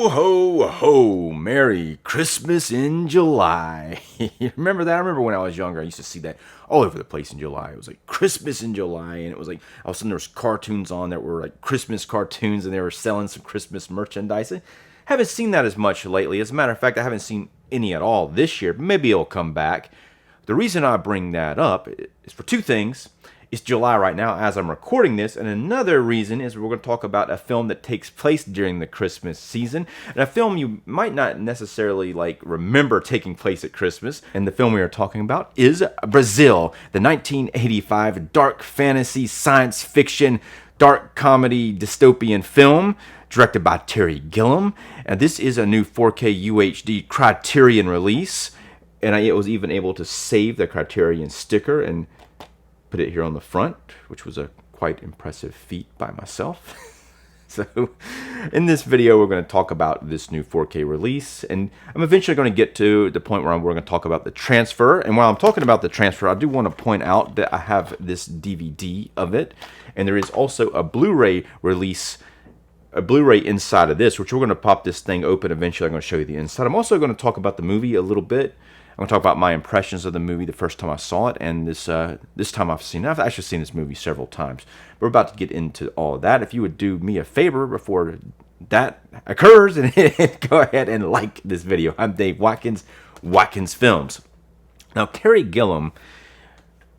Ho, ho, ho, Merry Christmas in July. You remember that? I remember when I was younger, I used to see that all over the place in July. It was like Christmas in July, and it was like, all of a sudden there was cartoons on that were like Christmas cartoons, and they were selling some Christmas merchandise. I haven't seen that as much lately. As a matter of fact, I haven't seen any at all this year, but maybe it'll come back. The reason I bring that up is for two things. It's July right now as I'm recording this, and another reason is we're going to talk about a film that takes place during the Christmas season, and a film you might not necessarily remember taking place at Christmas. And the film we are talking about is Brazil, the 1985 dark fantasy science fiction dark comedy dystopian film directed by Terry Gillams, and this is a new 4K UHD Criterion release, and it was even able to save the Criterion sticker and put it here on the front, which was a quite impressive feat by myself. So in this video, we're going to talk about this new 4K release, and I'm eventually going to get to the point where we're going to talk about the transfer. And while I'm talking about the transfer, I do want to point out that I have this DVD of it, and there is also a Blu-ray release, a Blu-ray inside of this, which we're going to pop this thing open eventually. I'm going to show you the inside. I'm also going to talk about the movie a little bit. I'm going to talk about my impressions of the movie the first time I saw it, and this time I've seen it. I've actually seen this movie several times. We're about to get into all of that. If you would do me a favor before that occurs, and go ahead and like this video. I'm Dave Watkins, Watkins Films. Now, Terry Gillams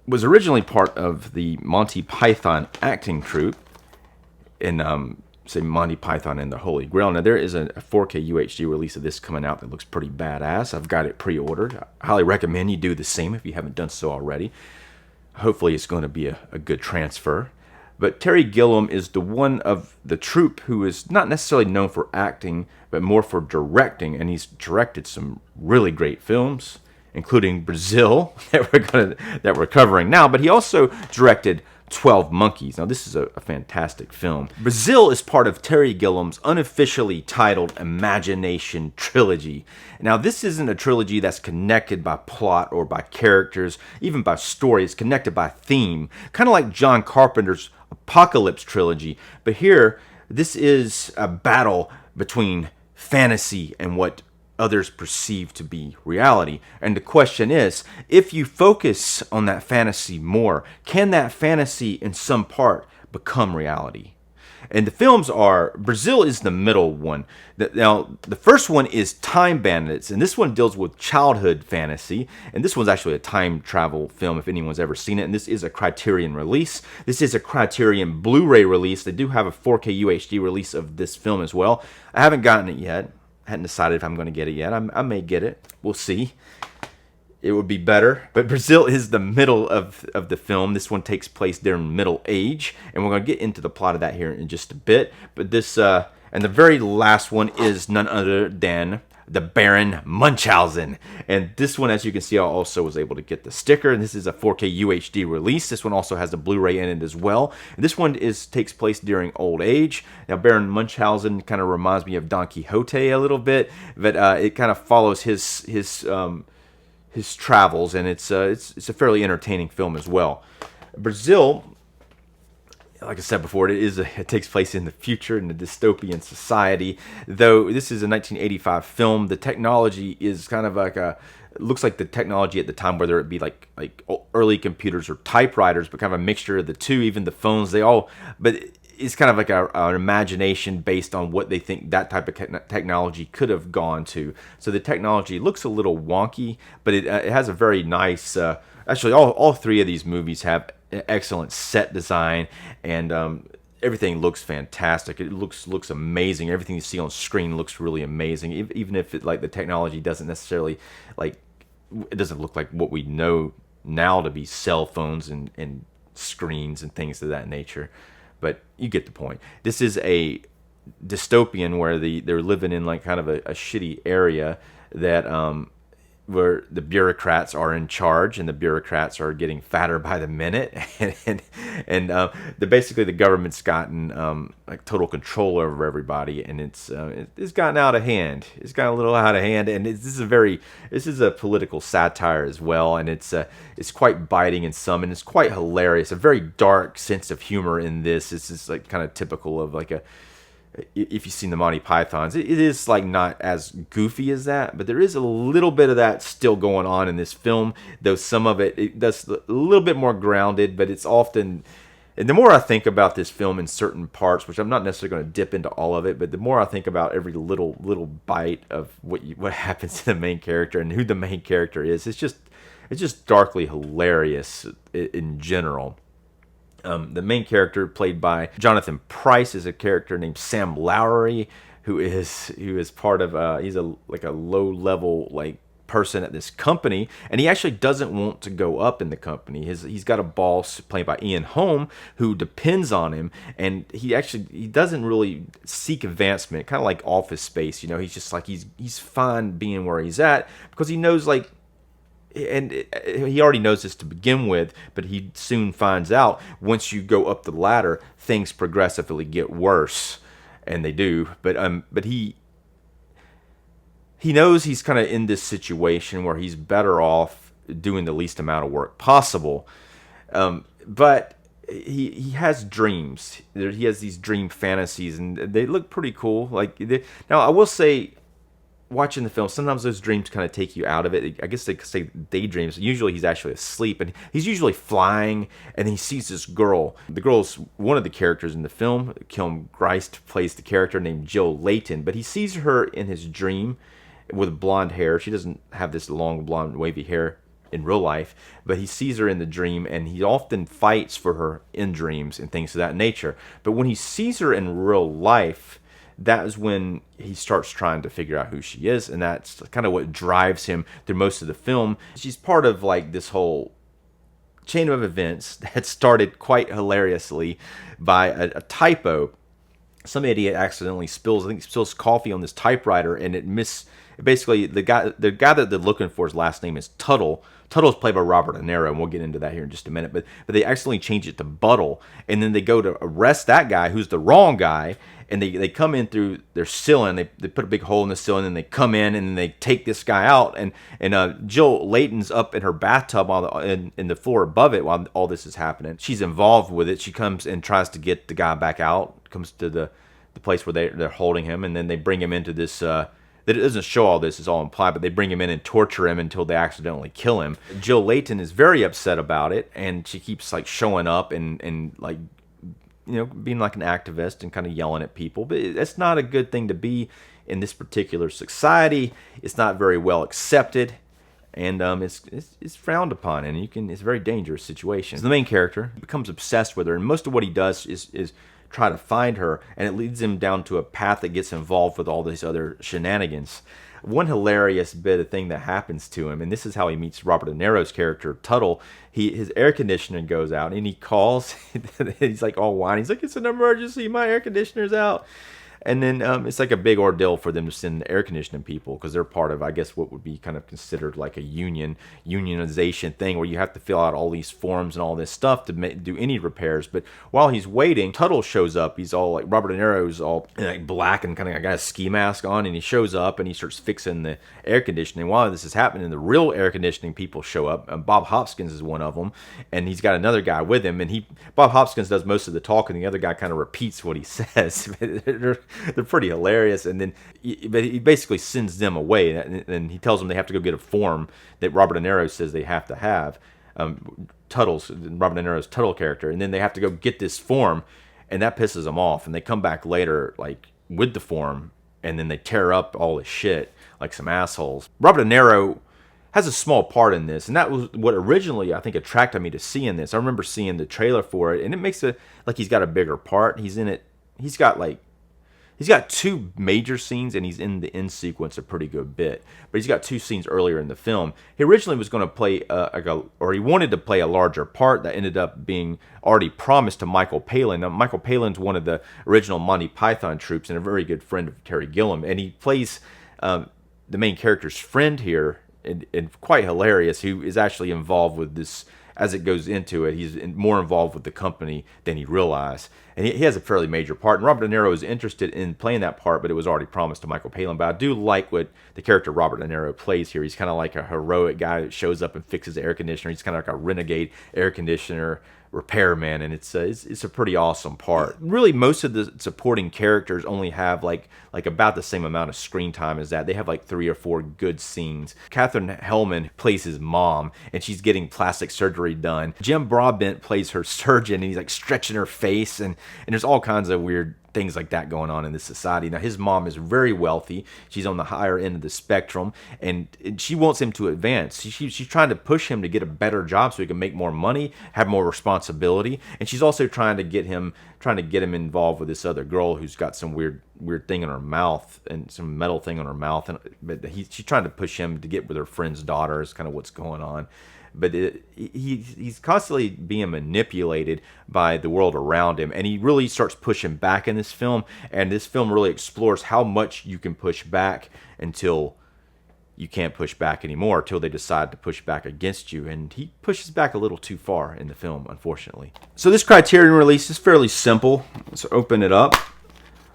was originally part of the Monty Python acting troupe in say Monty Python and the Holy Grail. Now there is a 4K UHD release of this coming out that looks pretty badass. I've got it pre-ordered. I highly recommend you do the same if you haven't done so already. Hopefully it's going to be a good transfer. But Terry Gillams is the one of the troupe who is not necessarily known for acting, but more for directing, and he's directed some really great films, including Brazil that we're covering now. But he also directed 12 Monkeys. Now, this is a fantastic film. Brazil is part of Terry Gillams' unofficially titled Imagination Trilogy. Now, this isn't a trilogy that's connected by plot or by characters, even by story. It's connected by theme, kind of like John Carpenter's Apocalypse Trilogy. But here, this is a battle between fantasy and what others perceive to be reality. And the question is, if you focus on that fantasy more, can that fantasy in some part become reality? And the films are, Brazil is the middle one. Now, the first one is Time Bandits, and this one deals with childhood fantasy, and this one's actually a time travel film if anyone's ever seen it, and this is a Criterion release. This is a Criterion Blu-ray release. They do have a 4K UHD release of this film as well. I haven't gotten it yet. Hadn't decided if I'm going to get it yet. I may get it. We'll see. It would be better. But Brazil is the middle of the film. This one takes place during middle age, and we're going to get into the plot of that here in just a bit. But this, and the very last one is none other than the Baron Munchausen. And this one, as you can see, I also was able to get the sticker. And this is a 4K UHD release. This one also has a Blu-ray in it as well. And this one takes place during old age. Now, Baron Munchausen kind of reminds me of Don Quixote a little bit, but it kind of follows his travels, and it's a fairly entertaining film as well. Brazil, like I said before, it takes place in the future in a dystopian society. Though this is a 1985 film, the technology is kind of like looks like the technology at the time, whether it be like early computers or typewriters, but kind of a mixture of the two. Even the phones, but it's kind of like an imagination based on what they think that type of technology could have gone to. So the technology looks a little wonky, but it has a very nice. Actually, all three of these movies have excellent set design, and everything looks fantastic. It looks amazing. Everything you see on screen looks really amazing, even if the technology doesn't necessarily it doesn't look like what we know now to be cell phones and screens and things of that nature. But you get the point. This is a dystopian where they're living in kind of a shitty area that where the bureaucrats are in charge, and the bureaucrats are getting fatter by the minute, and basically the government's gotten total control over everybody, and it's gotten out of hand. It's gotten a little out of hand, and this is a political satire as well, and it's quite biting in some, and it's quite hilarious. A very dark sense of humor in this. It's just kind of typical of if you've seen the Monty Pythons, it is like not as goofy as that, but there is a little bit of that still going on in this film, though some of it does a little bit more grounded, but it's often, and the more I think about this film in certain parts, which I'm not necessarily going to dip into all of it, but the more I think about every little bite of what happens to the main character and who the main character is, it's just darkly hilarious in general. The main character, played by Jonathan Pryce, is a character named Sam Lowry, who is part of he's like a low level like person at this company, and he actually doesn't want to go up in the company. He's got a boss played by Ian Holm who depends on him, and he doesn't really seek advancement, kind of like Office Space. He's just like he's fine being where he's at because he knows like. And he already knows this to begin with, but he soon finds out once you go up the ladder, things progressively get worse, and they do. But he knows he's kind of in this situation where he's better off doing the least amount of work possible. But he has dreams. He has these dream fantasies, and they look pretty cool. Now, I will say, watching the film, sometimes those dreams kind of take you out of it. I guess they could say daydreams. Usually he's actually asleep, and he's usually flying, and he sees this girl. The girl's one of the characters in the film. Kim Greist plays the character named Jill Layton, but he sees her in his dream with blonde hair. She doesn't have this long, blonde, wavy hair in real life, but he sees her in the dream, and he often fights for her in dreams and things of that nature. But when he sees her in real life, that is when he starts trying to figure out who she is, and that's kind of what drives him through most of the film. She's part of like this whole chain of events that started quite hilariously by a typo. Some idiot accidentally spills coffee on this typewriter, and basically the guy that they're looking for, his last name is Tuttle. Tuttle's played by Robert De Niro, and we'll get into that here in just a minute. But they accidentally change it to Buttle, and then they go to arrest that guy who's the wrong guy, and they come in through their ceiling. They put a big hole in the ceiling, and they come in, and then they take this guy out. And Jill Layton's up in her bathtub in the floor above it while all this is happening. She's involved with it. She comes and tries to get the guy back out. Comes to the place where they're holding him, and then they bring him into this. That it doesn't show all this, is all implied, but they bring him in and torture him until they accidentally kill him. Jill Layton is very upset about it, and she keeps like showing up and like, being like an activist and kind of yelling at people. But that's not a good thing to be in this particular society. It's not very well accepted, and it's frowned upon, and it's a very dangerous situation. So the main character becomes obsessed with her, and most of what he does is try to find her, and it leads him down to a path that gets involved with all these other shenanigans. One hilarious bit of thing that happens to him, and this is how he meets Robert De Niro's character, Tuttle. His air conditioning goes out, and he calls. He's like all whiny. He's like, "It's an emergency. My air conditioner's out." And then it's like a big ordeal for them to send air conditioning people, because they're part of, I guess, what would be kind of considered like a unionization thing, where you have to fill out all these forms and all this stuff to do any repairs. But while he's waiting, Tuttle shows up. He's all like, Robert De Niro's all like black and kind of got a ski mask on, and he shows up and he starts fixing the air conditioning. While this is happening, the real air conditioning people show up. Bob Hopkins is one of them, and he's got another guy with him. And Bob Hopkins does most of the talking, the other guy kind of repeats what he says. They're pretty hilarious, but he basically sends them away, and he tells them they have to go get a form that Robert De Niro says they have to have. Robert De Niro's Tuttle character, and then they have to go get this form, and that pisses them off. And they come back later, like with the form, and then they tear up all this shit like some assholes. Robert De Niro has a small part in this, and that was what originally I think attracted me to seeing this. I remember seeing the trailer for it, and it makes it like he's got a bigger part. He's in it. He's got two major scenes, and he's in the end sequence a pretty good bit. But he's got two scenes earlier in the film. He originally was going to play, he wanted to play a larger part that ended up being already promised to Michael Palin. Now, Michael Palin's one of the original Monty Python troops and a very good friend of Terry Gillams. And he plays the main character's friend here, and quite hilarious, who is actually involved with this. As it goes into it, he's more involved with the company than he realized. and he has a fairly major part. And Robert De Niro is interested in playing that part, but it was already promised to Michael Palin. But I do like what the character Robert De Niro plays here. He's kind of like a heroic guy that shows up and fixes the air conditioner. He's kind of like a renegade air conditioner repairman, and it's a pretty awesome part. Really, most of the supporting characters only have like about the same amount of screen time as that. They have like 3 or 4 good scenes. Katherine Hellman plays his mom, and she's getting plastic surgery done. Jim Broadbent plays her surgeon, and he's like stretching her face, and there's all kinds of weird things like that going on in this society. Now, his mom is very wealthy. She's on the higher end of the spectrum, and she wants him to advance. She's trying to push him to get a better job so he can make more money, have more responsibility, and she's also trying to get him involved with this other girl who's got some weird thing in her mouth and some metal thing on her mouth. But she's trying to push him to get with her friend's daughter is kind of what's going on. But he's constantly being manipulated by the world around him, and he really starts pushing back in this film. And this film really explores how much you can push back until you can't push back anymore, until they decide to push back against you. And he pushes back a little too far in the film, unfortunately. So this Criterion release is fairly simple. Let's open it up.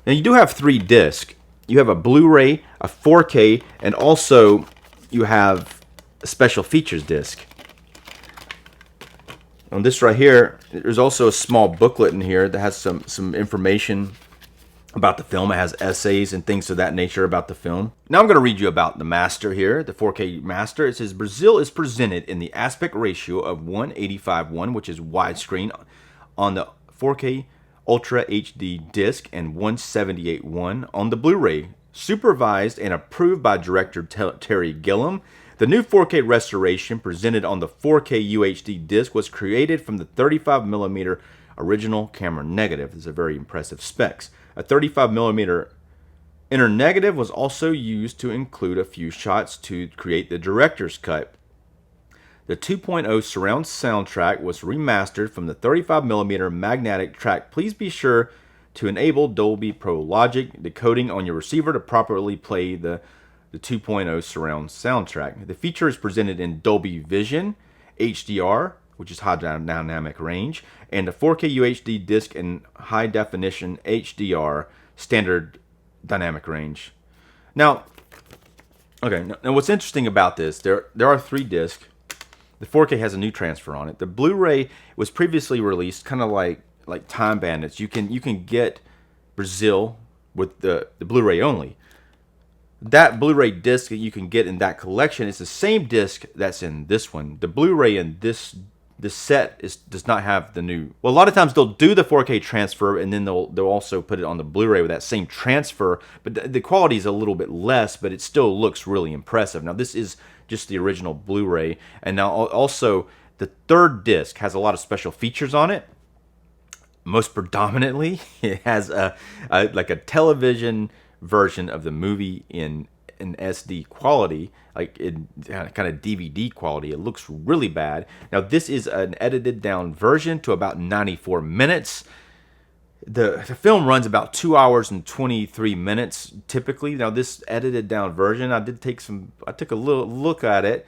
Now you do have 3 discs. You have a Blu-ray, a 4K, and also you have a special features disc. On this right here, there's also a small booklet in here that has some information about the film. It has essays and things of that nature about the film. Now I'm going to read you about the master here, the 4K master. It says, Brazil is presented in the aspect ratio of 1:85:1, which is widescreen, on the 4K Ultra HD disc, and 1:78:1 on the Blu-ray, supervised and approved by director Terry Gillams. The new 4K restoration presented on the 4K UHD disc was created from the 35mm original camera negative. These are very impressive specs. A 35mm inner negative was also used to include a few shots to create the director's cut. The 2.0 surround soundtrack was remastered from the 35mm magnetic track. Please be sure to enable Dolby Pro Logic decoding on your receiver to properly play the 2.0 surround soundtrack. The feature is presented in Dolby Vision, HDR, which is high dynamic range, and the 4K UHD disc in high definition HDR, standard dynamic range. Now what's interesting about this, there are 3 discs. The 4K has a new transfer on it. The Blu-ray was previously released kind of like Time Bandits. You can get Brazil with the Blu-ray only. That Blu-ray disc that you can get in that collection is the same disc that's in this one. The Blu-ray in this set does not have the new. Well, a lot of times they'll do the 4K transfer and then they'll also put it on the Blu-ray with that same transfer, but the quality is a little bit less, but it still looks really impressive. Now this is just the original Blu-ray, and now also the 3rd disc has a lot of special features on it. Most predominantly, it has a television version of the movie in SD quality, like in kind of DVD quality. It looks really bad. Now this is an edited down version to about 94 minutes. The film runs about 2 hours and 23 minutes typically. Now this edited down version, I took a little look at it,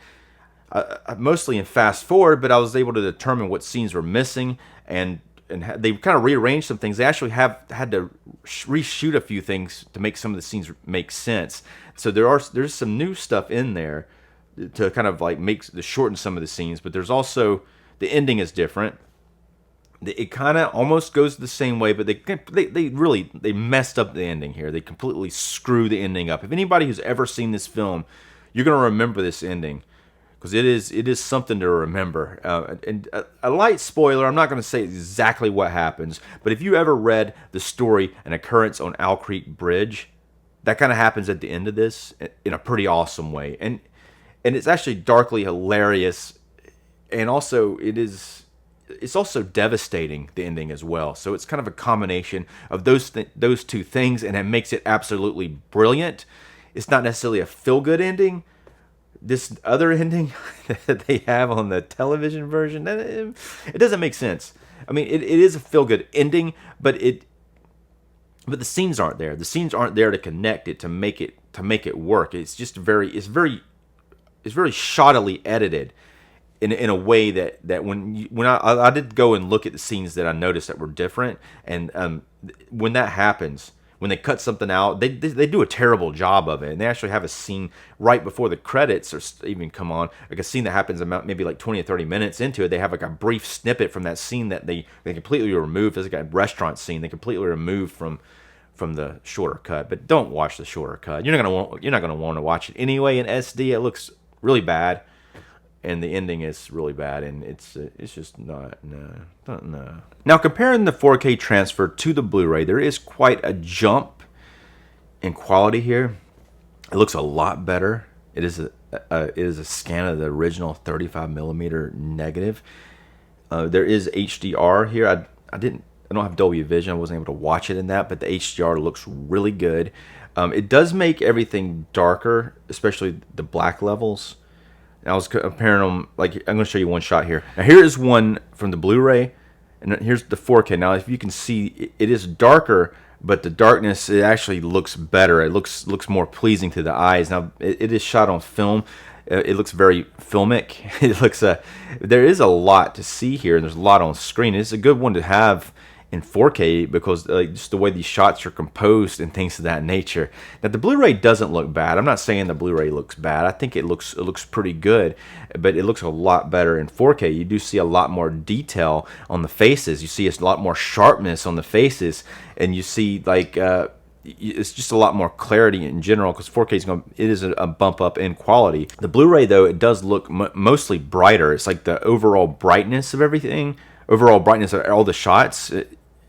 mostly in fast forward, but I was able to determine what scenes were missing, and they kind of rearranged some things. They actually had to reshoot a few things to make some of the scenes make sense. So there's some new stuff in there to kind of like shorten some of the scenes. But there's also, the ending is different. It kind of almost goes the same way, but they messed up the ending here. They completely screw the ending up. If anybody who's ever seen this film, you're gonna remember this ending, because it is something to remember. And a light spoiler, I'm not going to say exactly what happens, but if you ever read the story An Occurrence on Owl Creek Bridge, that kind of happens at the end of this in a pretty awesome way. And it's actually darkly hilarious, and also it's also devastating, the ending as well. So it's kind of a combination of those 2 things, and it makes it absolutely brilliant. It's not necessarily a feel-good ending. This other ending that they have on the television version, it doesn't make sense. I mean, it is a feel-good ending, but the scenes aren't there. The scenes aren't there to connect it, to make it work. It's just very shoddily edited, in a way that when I did go and look at the scenes that I noticed that were different, and when that happens, when they cut something out, they do a terrible job of it, and they actually have a scene right before the credits or even come on, like a scene that happens about maybe like 20 or 30 minutes into it. They have like a brief snippet from that scene that they completely removed. It's like a restaurant scene they completely removed from the shorter cut. But don't watch the shorter cut. You're not gonna want to watch it anyway in SD. It looks really bad, and the ending is really bad, and it's just not no. Now, comparing the 4K transfer to the Blu-ray, there is quite a jump in quality here. It looks a lot better. It is a scan of the original 35 millimeter negative. There is HDR here. I don't have Dolby Vision. I wasn't able to watch it in that, but the HDR looks really good. It does make everything darker, especially the black levels. I was comparing them, like, I'm going to show you one shot here. Now, here is one from the Blu-ray, and here's the 4K. Now, if you can see, it is darker, but the darkness, it actually looks better. It looks more pleasing to the eyes. Now, it is shot on film. It looks very filmic. It looks there is a lot to see here, and there's a lot on screen. It's a good one to have in 4K because just the way these shots are composed and things of that nature. Now, the Blu-ray doesn't look bad. I'm not saying the Blu-ray looks bad. I think it looks pretty good, but it looks a lot better in 4K. You do see a lot more detail on the faces. You see a lot more sharpness on the faces, and you see like it's just a lot more clarity in general because 4K is a bump up in quality. The Blu-ray, though, it does look mostly brighter. It's like the overall brightness of everything, overall brightness of all the shots.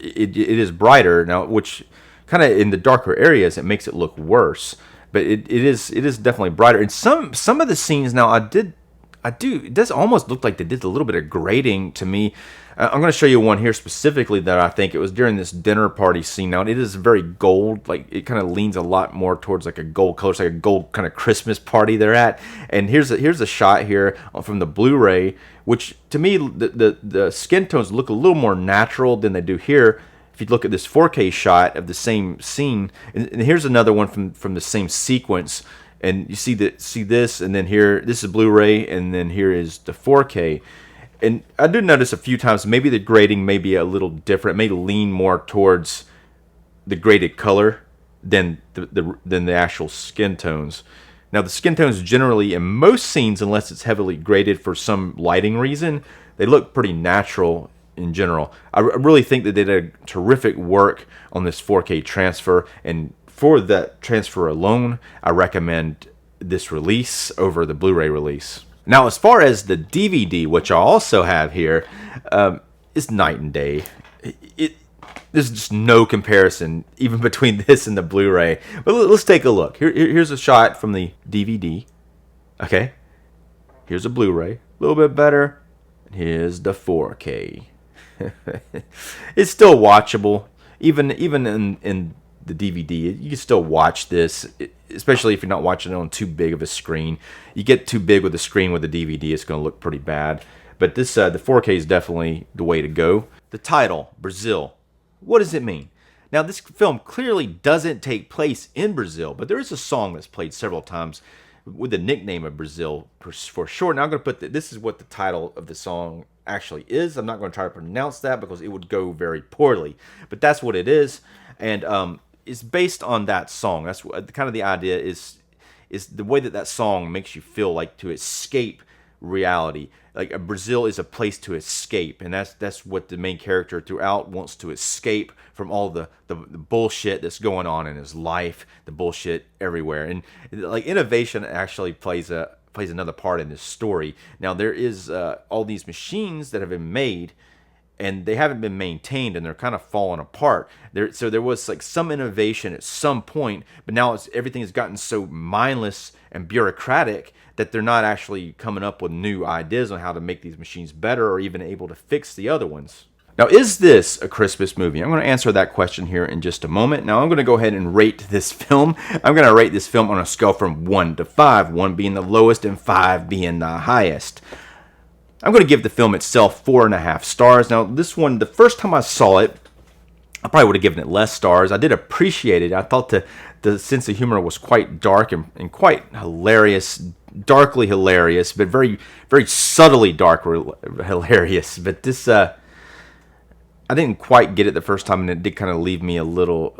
It is brighter now, which kind of in the darker areas it makes it look worse. But it is definitely brighter. And some of the scenes now it does almost look like they did a little bit of grading to me. I'm going to show you one here specifically that I think it was during this dinner party scene. Now, it is very gold. Like, it kind of leans a lot more towards like a gold color. It's like a gold kind of Christmas party they're at. And here's a shot here from the Blu-ray, which to me, the skin tones look a little more natural than they do here. If you look at this 4K shot of the same scene, and here's another one from the same sequence, and you see this, and then here, this is Blu-ray, and then here is the 4K. And I did notice a few times maybe the grading may be a little different. It may lean more towards the graded color than the actual skin tones. Now, the skin tones generally, in most scenes, unless it's heavily graded for some lighting reason, they look pretty natural in general. I really think that they did a terrific work on this 4K transfer, and for that transfer alone, I recommend this release over the Blu-ray release. Now, as far as the DVD, which I also have here, it's night and day. There's just no comparison, even between this and the Blu-ray. But let's take a look. Here's a shot from the DVD. Okay. Here's a Blu-ray. A little bit better. Here's the 4K. It's still watchable. Even in the DVD, you can still watch this, especially if you're not watching it on too big of a screen. You get too big with the screen with the DVD, it's going to look pretty bad. But this the 4K is definitely the way to go. The title, Brazil. What does it mean? Now, this film clearly doesn't take place in Brazil, but there is a song that's played several times with the nickname of Brazil for short. Now, I'm going to put this is what the title of the song actually is. I'm not going to try to pronounce that because it would go very poorly, but that's what it is. And it's based on that song. That's kind of the idea is the way that song makes you feel like to escape reality. Like Brazil is a place to escape, and that's what the main character throughout wants to escape from all the bullshit that's going on in his life, the bullshit everywhere. And like innovation actually plays another part in this story. Now there is all these machines that have been made, and they haven't been maintained, and they're kind of falling apart. So there was like some innovation at some point, but now everything has gotten so mindless and bureaucratic that they're not actually coming up with new ideas on how to make these machines better or even able to fix the other ones. Now, is this a Christmas movie? I'm going to answer that question here in just a moment. Now, I'm going to go ahead and rate this film. I'm going to rate this film on a scale from 1 to 5, 1 being the lowest and 5 being the highest. I'm going to give the film itself 4.5 stars. Now, this one, the first time I saw it, I probably would have given it less stars. I did appreciate it. I thought the sense of humor was quite dark and quite hilarious darkly hilarious, but very, very subtly hilarious. But this, I didn't quite get it the first time, and it did kind of leave me a little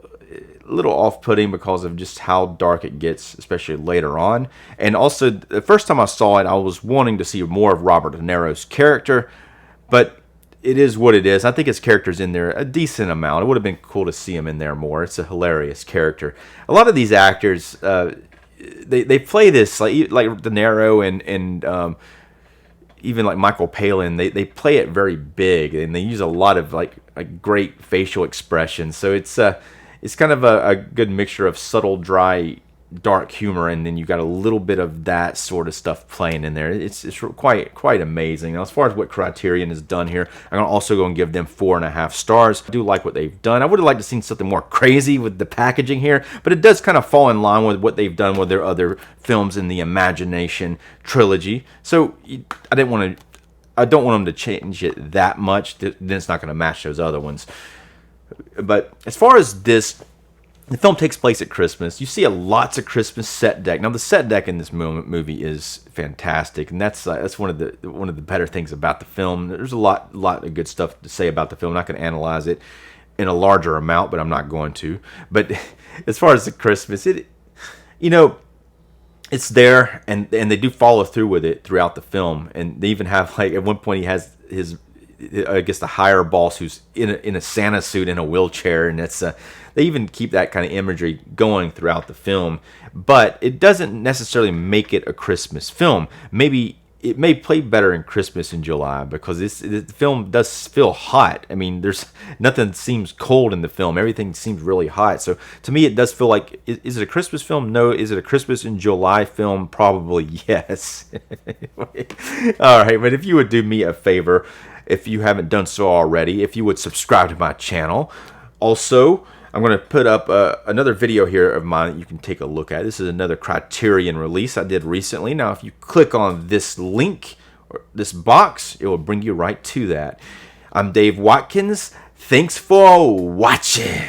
off-putting because of just how dark it gets, especially later on. And also, the first time I saw it, I was wanting to see more of Robert De Niro's character, but it is what it is. I think his character's in there a decent amount. It would have been cool to see him in there more. It's a hilarious character. A lot of these actors, they play this like De Niro and even like Michael Palin. They play it very big, and they use a lot of like great facial expressions. So it's kind of a good mixture of subtle, dry, dark humor, and then you got a little bit of that sort of stuff playing in there. It's quite amazing. Now, as far as what Criterion has done here, I'm gonna also go and give them 4.5 stars. I do like what they've done. I would have liked to seen something more crazy with the packaging here, but it does kind of fall in line with what they've done with their other films in the Imagination trilogy. So I don't want them to change it that much. Then it's not going to match those other ones. But as far as this, the film takes place at Christmas. You see lots of Christmas set deck. Now the set deck in this movie is fantastic, and that's one of the better things about the film. There's a lot of good stuff to say about the film. I'm not going to analyze it in a larger amount, but I'm not going to. But as far as the Christmas, it's there, and they do follow through with it throughout the film. And they even have, like, at one point he has his, I guess, the higher boss who's in a Santa suit in a wheelchair, and it's they even keep that kind of imagery going throughout the film. But it doesn't necessarily make it a Christmas film. Maybe it may play better in Christmas in July because the film does feel hot. I mean, there's nothing seems cold in the film. Everything seems really hot. So to me, it does feel like, is it a Christmas film? No. Is it a Christmas in July film? Probably yes. All right, but if you would do me a favor, if you haven't done so already, if you would subscribe to my channel. Also, I'm going to put up another video here of mine that you can take a look at. This is another Criterion release I did recently. Now, if you click on this link, or this box, it will bring you right to that. I'm Dave Watkins. Thanks for watching.